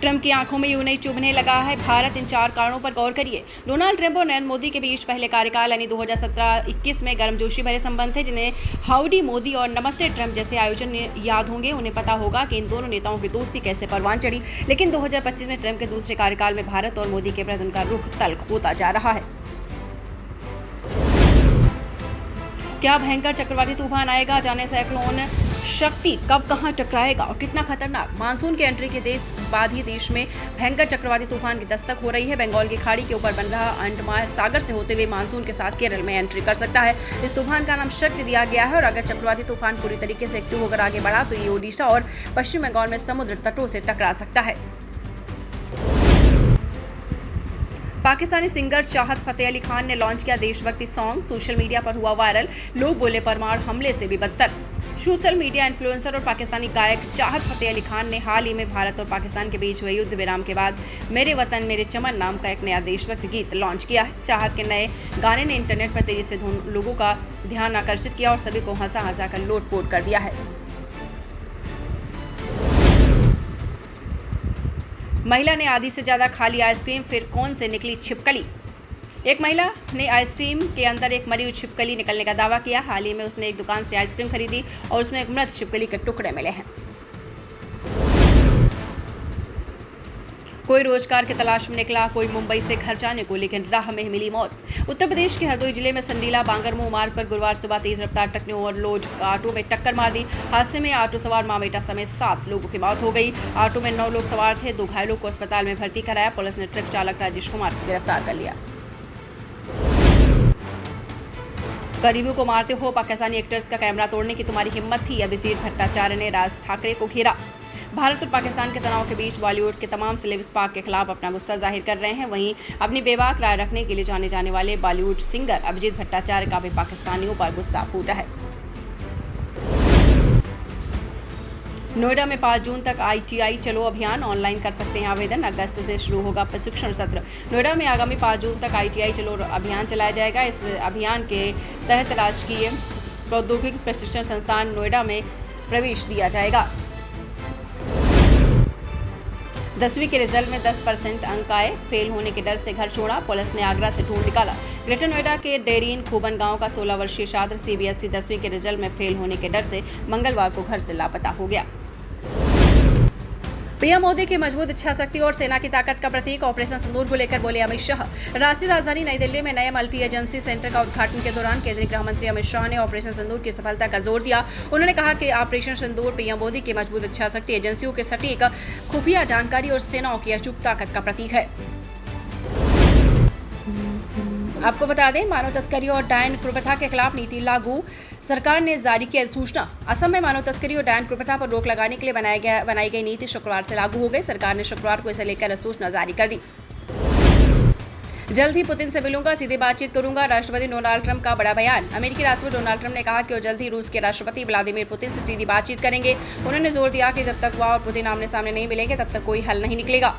Trump की आंखों में यूं नहीं चुभने लगा है भारत। इन 4 कारणों पर गौर करिए। डोनाल्ड ट्रंप और नरेंद्र मोदी के बीच पहले कार्यकाल यानी 2017-21 में गर्मजोशी भरे संबंध थे, जिन्हें हाउडी मोदी और नमस्ते ट्रंप जैसे आयोजन याद होंगे। उन्हें पता होगा कि इन दोनों नेताओं की दोस्ती कैसे परवान चढ़ी। लेकिन 2025 में ट्रंप के दूसरे कार्यकाल में भारत और मोदी के प्रति उनका रुख तल्ख होता जा रहा है। क्या भयंकर चक्रवाती तूफान आएगा? जाने साइक्लोन शक्ति कब कहां टकराएगा और कितना खतरनाक? मानसून के एंट्री के बाद ही देश में भयंकर चक्रवाती तूफान की दस्तक हो रही है। बंगाल की खाड़ी के ऊपर बन रहा अंडमान सागर से होते हुए मानसून के साथ केरल में एंट्री कर सकता है। इस तूफान का नाम शक्ति दिया गया है और अगर चक्रवाती तूफान पूरी तरीके से एक्टिव होकर आगे बढ़ा तो ये ओडिशा और पश्चिम बंगाल में समुद्र तटों से टकरा सकता है। पाकिस्तानी सिंगर चाहत फतेह अली खान ने लॉन्च किया देशभक्ति सॉन्ग। सोशल मीडिया पर हुआ वायरल। लोग बोले परमाणु हमले से भी बदतर। सोशल मीडिया इन्फ्लुएंसर और पाकिस्तानी गायक चाहत फतेह अली खान ने हाल ही में भारत और पाकिस्तान के बीच हुए युद्ध विराम के बाद मेरे वतन मेरे चमन नाम का एक नया देशभक्ति गीत लॉन्च किया है। चाहत के नए गाने ने इंटरनेट पर तेजी से लोगों का ध्यान आकर्षित किया और सभी को हंसा हंसा कर लोटपोट कर दिया है। महिला ने आधी से ज्यादा खा ली आइसक्रीम, फिर कौन से निकली छिपकली। एक महिला ने आइसक्रीम के अंदर एक मरी हुई छिपकली निकलने का दावा किया। हाल ही में उसने एक दुकान से आइसक्रीम खरीदी और उसमें एक मृत छिपकली के टुकड़े मिले हैं। कोई रोजगार की तलाश में निकला, कोई मुंबई से घर जाने को, लेकिन राह में मिली मौत। उत्तर प्रदेश के हरदोई जिले में संडीला बांगरमू मार्ग पर गुरुवार सुबह तेज रफ्तार ट्रक ने ओवरलोड ऑटो में टक्कर मार दी। हादसे में ऑटो सवार मां बेटा समेत 7 लोगों की मौत हो गई। ऑटो में 9 लोग सवार थे। 2 घायलों को अस्पताल में भर्ती कराया। पुलिस ने ट्रक चालक राजेश कुमार को गिरफ्तार कर लिया। गरीबों को मारते हो, पाकिस्तानी एक्टर्स का कैमरा तोड़ने की तुम्हारी हिम्मत थी। अभिजीत भट्टाचार्य ने राज ठाकरे को घेरा। भारत और पाकिस्तान के तनाव के बीच बॉलीवुड के तमाम सेलेब्स पाक के खिलाफ अपना गुस्सा जाहिर कर रहे हैं। वहीं अपनी बेबाक राय रखने के लिए जाने जाने वाले बॉलीवुड सिंगर अभिजीत भट्टाचार्य का भी पाकिस्तानियों पर गुस्सा फूटा है। नोएडा में 5 जून तक ITI चलो अभियान ऑनलाइन कर सकते हैं आवेदन। अगस्त से शुरू होगा प्रशिक्षण सत्र। नोएडा में आगामी 5 जून तक ITI चलो अभियान चलाया जाएगा। इस अभियान के तहत राजकीय प्रौद्योगिकी प्रशिक्षण संस्थान नोएडा में प्रवेश दिया जाएगा। 10वीं के रिजल्ट में 10% अंक आए, फेल होने के डर से घर छोड़ा। पुलिस ने आगरा से ढूंढ निकाला। ग्रेटर नोएडा के डेरीन खोबन गांव का 16 वर्षीय छात्र CBSE 10वीं के रिजल्ट में फेल होने के डर से मंगलवार को घर से लापता हो गया। पीएम मोदी की मजबूत इच्छा शक्ति और सेना की ताकत का प्रतीक ऑपरेशन सिंदूर को लेकर बोले अमित शाह। राष्ट्रीय राजधानी नई दिल्ली में नए मल्टी एजेंसी सेंटर का उद्घाटन के दौरान केंद्रीय गृह मंत्री अमित शाह ने ऑपरेशन सिंदूर की सफलता का जोर दिया। उन्होंने कहा कि ऑपरेशन सिंदूर पीएम मोदी की मजबूत इच्छा शक्ति, एजेंसियों के सटीक खुफिया जानकारी और सेनाओं की अचूक ताकत का प्रतीक है। आपको बता दें, मानव तस्करी और डायन कुप्रथा के खिलाफ नीति लागू। सरकार ने जारी की अधिसूचना। असम में मानव तस्करी और डायन कुप्रथा पर रोक लगाने के लिए बनाई गई नीति शुक्रवार से लागू हो गई। सरकार ने शुक्रवार को इसे लेकर अधिसूचना जारी कर दी। जल्द ही पुतिन से मिलूंगा, सीधे बातचीत करूंगा, राष्ट्रपति डोनाल्ड ट्रंप का बड़ा बयान। अमेरिकी राष्ट्रपति डोनाल्ड ट्रंप ने कहा कि वो जल्द ही रूस के राष्ट्रपति व्लादिमीर पुतिन से सीधी बातचीत करेंगे। उन्होंने जोर दिया कि जब तक वह और पुतिन आमने सामने नहीं मिलेंगे तब तक कोई हल नहीं निकलेगा।